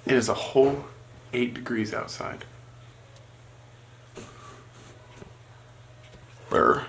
It is a whole 8 degrees outside. Brr.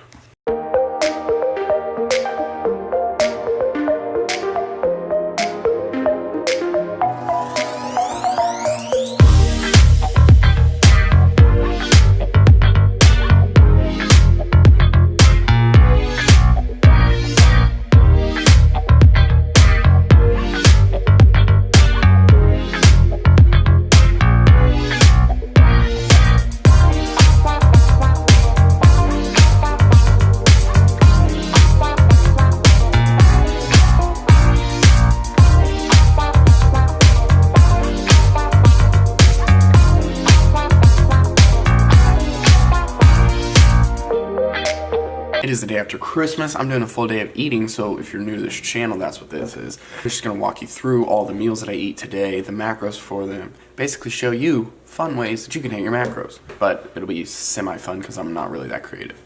It is the day after Christmas. I'm doing a full day of eating, so if you're new to this channel, that's what this is. I'm just gonna walk you through all the meals that I eat today, the macros for them, basically show you fun ways that you can hit your macros. But it'll be semi-fun because I'm not really that creative.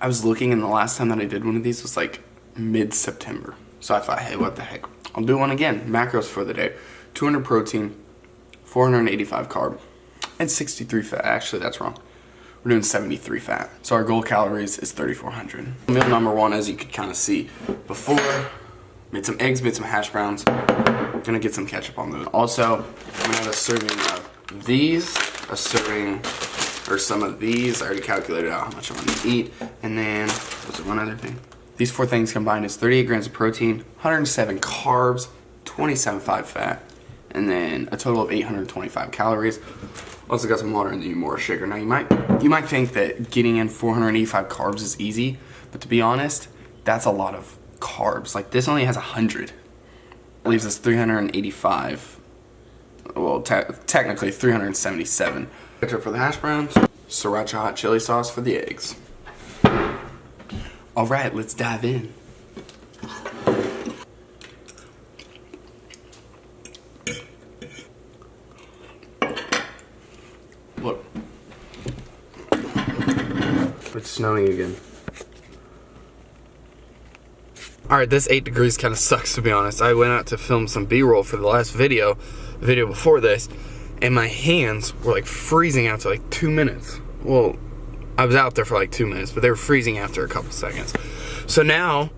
I was looking, and the last time that I did one of these was like mid-September. So I thought, hey, what the heck? I'll do one again. Macros for the day. 200 protein, 485 carb, and 63 fat. Actually, that's wrong. We're doing 73 fat. So our goal calories is 3,400. Meal number one, as you could kind of see before, made some eggs, made some hash browns. Gonna get some ketchup on those. Also, I'm gonna have a serving of these, a serving, or some of these. I already calculated out how much I want to eat. And then, was there one other thing? These 4 things combined is 38 grams of protein, 107 carbs, 27.5 fat, and then a total of 825 calories. Also got some water and then more sugar. Now you might think that getting in 485 carbs is easy, but to be honest, that's a lot of carbs. Like this only has 100. It leaves us 385. Well, technically 377. Ketchup for the hash browns, sriracha hot chili sauce for the eggs. All right, let's dive in. Look. It's snowing again. Alright, this 8 degrees kind of sucks, to be honest. I went out to film some B-roll for the last video, the video before this, and my hands were like freezing after like 2 minutes. Well, I was out there for like 2 minutes, but they were freezing after a couple seconds. So now,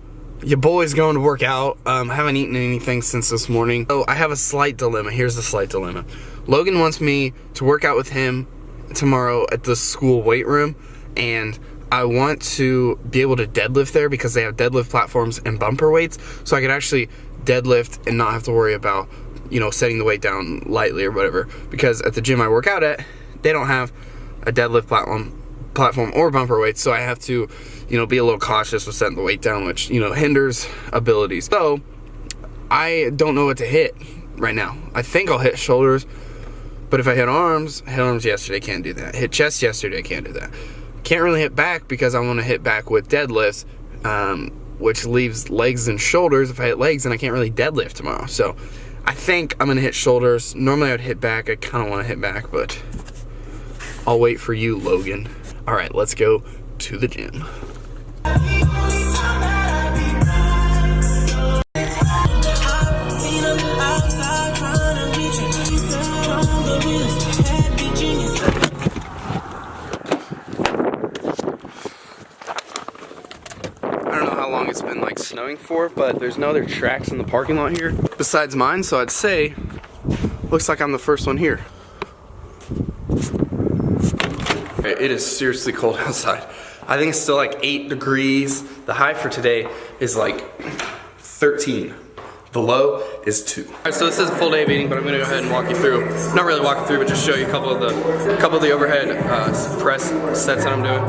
your boy's going to work out. I haven't eaten anything since this morning. So I have a slight dilemma. Here's the slight dilemma. Logan wants me to work out with him tomorrow at the school weight room, and I want to be able to deadlift there because they have deadlift platforms and bumper weights, so I could actually deadlift and not have to worry about, you know, setting the weight down lightly or whatever, because at the gym I work out at, they don't have a deadlift platform or bumper weights, so I have to, you know, be a little cautious with setting the weight down, which, you know, hinders abilities. So I don't know what to hit right now. I think I'll hit shoulders, but if I hit arms yesterday, can't do that. Hit chest yesterday, can't do that. Can't really hit back because I want to hit back with deadlifts, which leaves legs and shoulders. If I hit legs, then I can't really deadlift tomorrow. So I think I'm going to hit shoulders. Normally I would hit back. I kind of want to hit back, but I'll wait for you, Logan. All right, let's go to the gym. It's been like snowing for, but there's no other tracks in the parking lot here besides mine, so I'd say looks like I'm the first one here. It is seriously cold outside. I think it's still like 8 degrees. The high for today is like 13. The low is 2. All right, so this is a full day of eating, but I'm gonna go ahead and walk you through. Not really walk you through, but just show you a couple of the overhead press sets that I'm doing.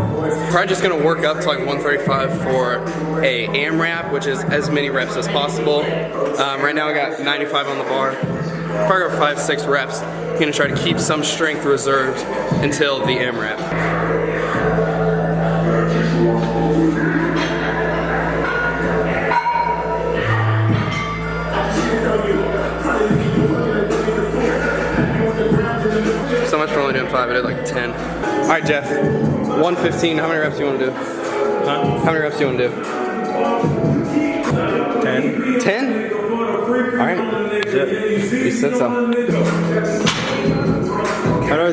Probably just gonna work up to like 135 for a AMRAP, which is as many reps as possible. Right now I got 95 on the bar. Probably go 5-6 reps. I'm gonna try to keep some strength reserved until the AMRAP. So much for only doing 5, I did like 10. All right, Jeff, 115, how many reps do you want to do? Huh? How many reps do you want to do? 10. 10? All right, that's it. You said so. How do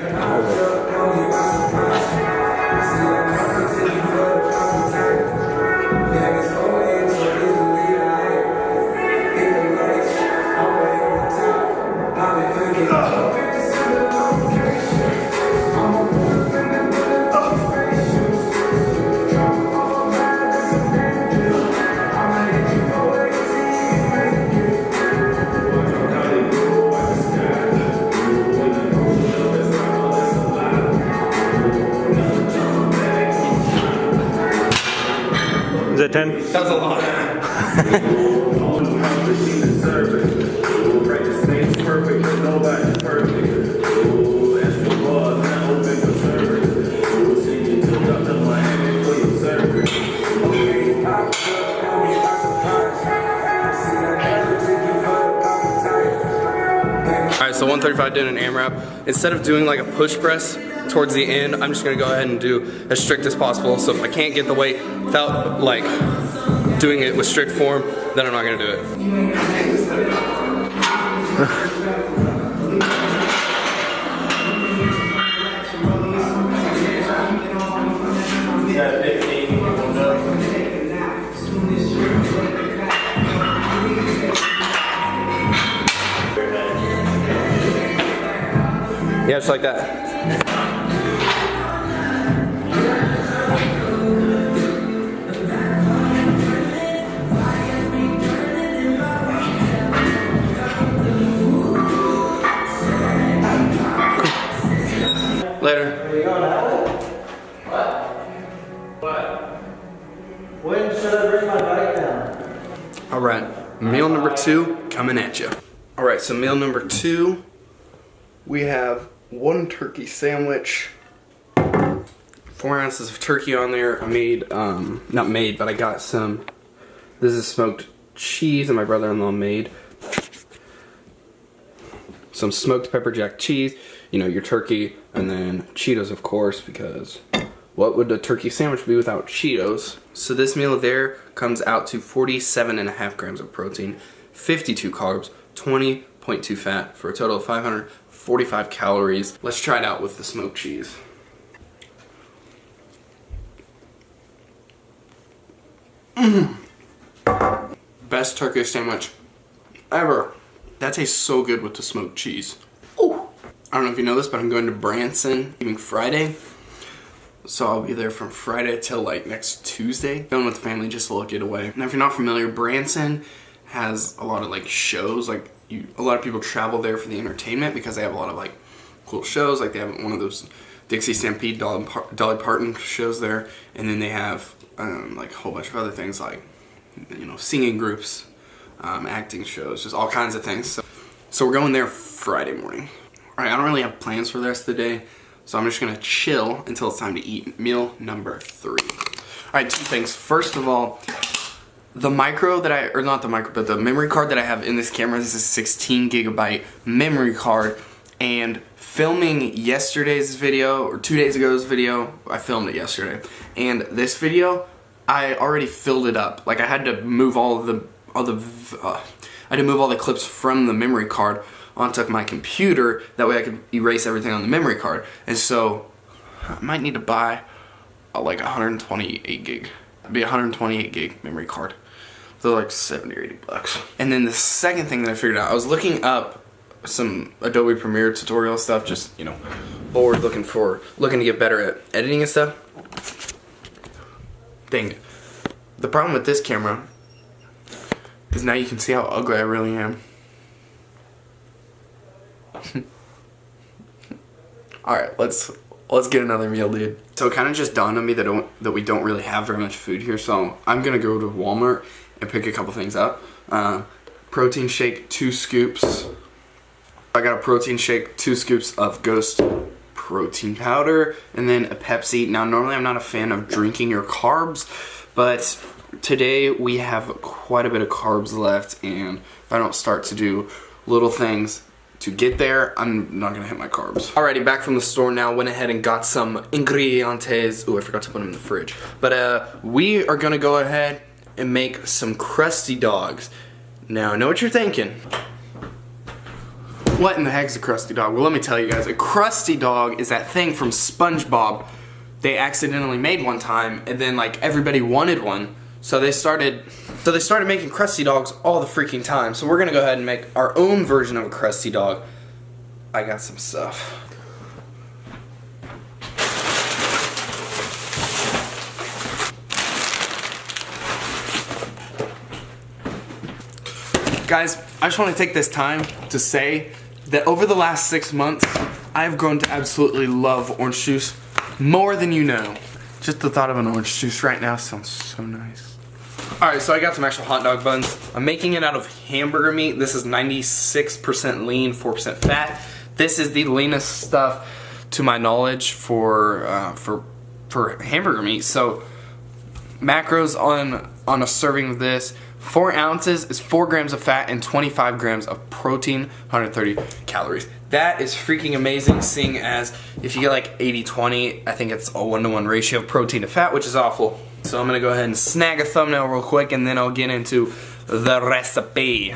Is that 10? That's a lot. Alright, so 135 did an AMRAP. Instead of doing like a push press towards the end, I'm just gonna go ahead and do as strict as possible. So if I can't get the weight without like doing it with strict form, then I'm not gonna do it. Yeah, just like that. Later. Where you going now? What? When should I bring my bike down? Alright, meal number 2 coming at you. Alright, so meal number 2, we have 1 turkey sandwich, 4 ounces of turkey on there. I made, not made, but I got some, this is smoked cheese that my brother-in-law made. Some smoked pepper jack cheese, you know, your turkey, and then Cheetos, of course, because what would a turkey sandwich be without Cheetos? So this meal there comes out to 47.5 grams of protein, 52 carbs, 20.2 fat, for a total of 545 calories. Let's try it out with the smoked cheese. Best turkey sandwich ever. That tastes so good with the smoked cheese. Ooh. I don't know if you know this, but I'm going to Branson leaving Friday. So I'll be there from Friday till like next Tuesday. Going with the family just a little getaway. Now if you're not familiar, Branson has a lot of like shows. Like a lot of people travel there for the entertainment because they have a lot of like cool shows. Like they have one of those Dixie Stampede Dolly Parton shows there. And then they have like a whole bunch of other things like, you know, singing groups, acting shows, just all kinds of things. So we're going there Friday morning. Alright, I don't really have plans for the rest of the day, so I'm just gonna chill until it's time to eat meal number 3. Alright, 2 things. First of all, the micro that I, or not the micro, but the memory card that I have in this camera, this is a 16 gigabyte memory card, and filming yesterday's video, or 2 days ago's video, I filmed it yesterday, and this video, I already filled it up. Like I had to move all the clips from the memory card onto my computer, that way I could erase everything on the memory card. And so I might need to buy like 128 gig. It'd be a 128 gig memory card. So like 70 or 80 bucks. And then the second thing that I figured out, I was looking up some Adobe Premiere tutorial stuff, just, you know, bored looking to get better at editing and stuff. Dang it. The problem with this camera is now you can see how ugly I really am. Alright, let's get another meal, dude. So it kind of just dawned on me that we don't really have very much food here, so I'm gonna go to Walmart and pick a couple things up. Protein shake, 2 scoops. I got a protein shake, 2 scoops of Ghost protein powder, and then a Pepsi. Now normally I'm not a fan of drinking your carbs, but today we have quite a bit of carbs left, and if I don't start to do little things to get there, I'm not gonna hit my carbs. Alrighty, back from the store now. Went ahead and got some ingredientes. Ooh, I forgot to put them in the fridge. But we are gonna go ahead and make some crusty dogs. Now, I know what you're thinking. What in the heck's a crusty dog? Well, let me tell you guys. A crusty dog is that thing from SpongeBob they accidentally made one time, and then like everybody wanted one, so they started making crusty dogs all the freaking time. So we're gonna go ahead and make our own version of a crusty dog. I got some stuff. Guys, I just want to take this time to say that over the last 6 months, I've grown to absolutely love orange juice more than you know. Just the thought of an orange juice right now sounds so nice. Alright, so I got some actual hot dog buns. I'm making it out of hamburger meat. This is 96% lean, 4% fat. This is the leanest stuff to my knowledge for hamburger meat. So macros on a serving of this: 4 ounces is 4 grams of fat and 25 grams of protein, 130 calories. That is freaking amazing, seeing as if you get like 80-20, I think it's a 1-to-1 ratio of protein to fat, which is awful. So I'm gonna go ahead and snag a thumbnail real quick, and then I'll get into the recipe,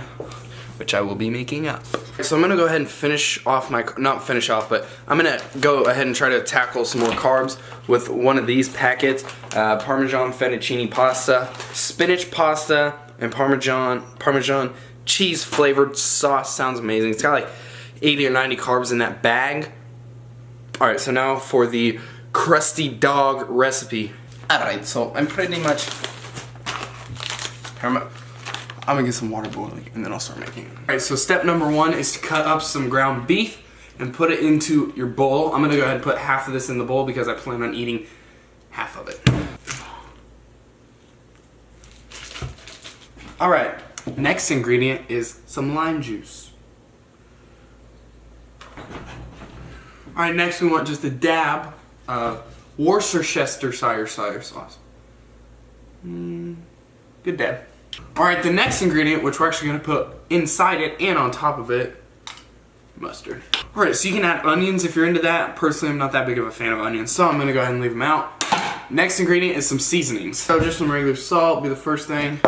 which I will be making up. So I'm gonna go ahead and finish off my, not finish off, but I'm gonna go ahead and try to tackle some more carbs with one of these packets: Parmesan fettuccine pasta, spinach pasta, and Parmesan cheese flavored sauce. Sounds amazing. It's got like 80 or 90 carbs in that bag. Alright, so now for the crusty dog recipe. Alright, so I'm pretty much, I'm gonna get some water boiling and then I'll start making it. Alright, so step number 1 is to cut up some ground beef and put it into your bowl. I'm gonna go ahead and put half of this in the bowl because I plan on eating half of it. Alright, next ingredient is some lime juice. Alright, next we want just a dab of Worcestershire sauce. Good dab. Alright, the next ingredient, which we're actually going to put inside it and on top of it, mustard. Alright, so you can add onions if you're into that. Personally, I'm not that big of a fan of onions, so I'm going to go ahead and leave them out. Next ingredient is some seasonings. So just some regular salt will be the first thing.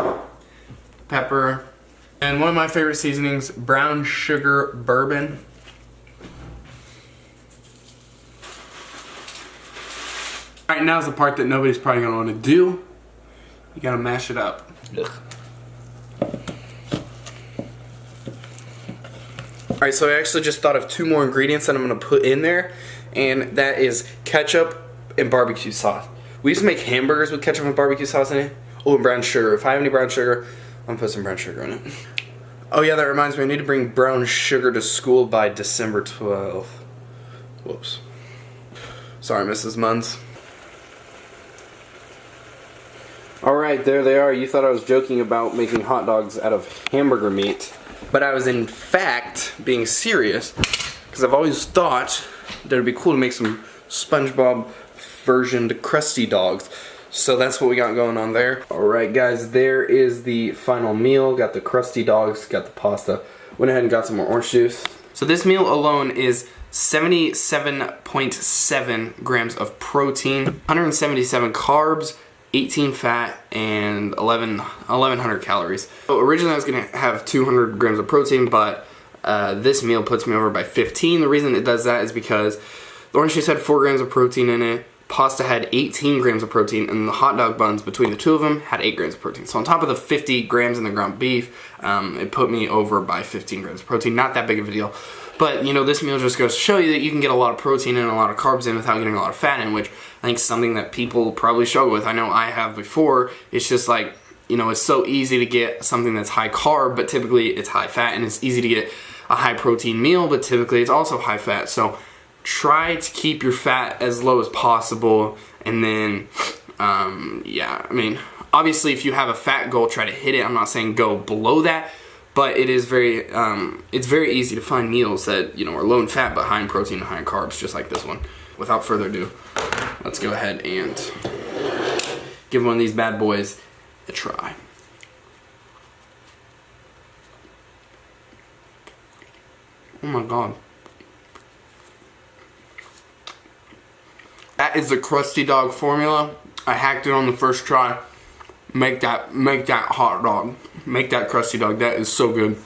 Pepper. And one of my favorite seasonings, brown sugar bourbon. Alright, now's the part that nobody's probably going to want to do. You gotta mash it up. Alright, so I actually just thought of 2 more ingredients that I'm going to put in there, and that is ketchup and barbecue sauce. We used to make hamburgers with ketchup and barbecue sauce in it. Oh, and brown sugar. If I have any brown sugar, I'm going to put some brown sugar in it. Oh yeah, that reminds me, I need to bring brown sugar to school by December 12th. Whoops. Sorry, Mrs. Munns. Alright, there they are. You thought I was joking about making hot dogs out of hamburger meat, but I was in fact being serious, because I've always thought that it'd be cool to make some SpongeBob versioned crusty dogs. So that's what we got going on there. Alright guys, there is the final meal. Got the crusty dogs, got the pasta. Went ahead and got some more orange juice. So this meal alone is 77.7 grams of protein, 177 carbs, 18 fat, and 1100 calories. So originally I was going to have 200 grams of protein, but this meal puts me over by 15. The reason it does that is because the orange juice had 4 grams of protein in it, pasta had 18 grams of protein, and the hot dog buns, between the 2 of them, had 8 grams of protein. So on top of the 50 grams in the ground beef, it put me over by 15 grams of protein. Not that big of a deal. But, you know, this meal just goes to show you that you can get a lot of protein and a lot of carbs in without getting a lot of fat in, which I think is something that people probably struggle with. I know I have before. It's just like, you know, it's so easy to get something that's high carb, but typically it's high fat, and it's easy to get a high protein meal, but typically it's also high fat. So try to keep your fat as low as possible, and then, yeah, I mean, obviously if you have a fat goal, try to hit it. I'm not saying go below that, but it is very, it's very easy to find meals that, you know, are low in fat but high in protein and high in carbs, just like this one. Without further ado, let's go ahead and give one of these bad boys a try. Oh my god. That is the crusty dog formula. I hacked it on the first try. Make that hot dog. Make that crusty dog. That is so good.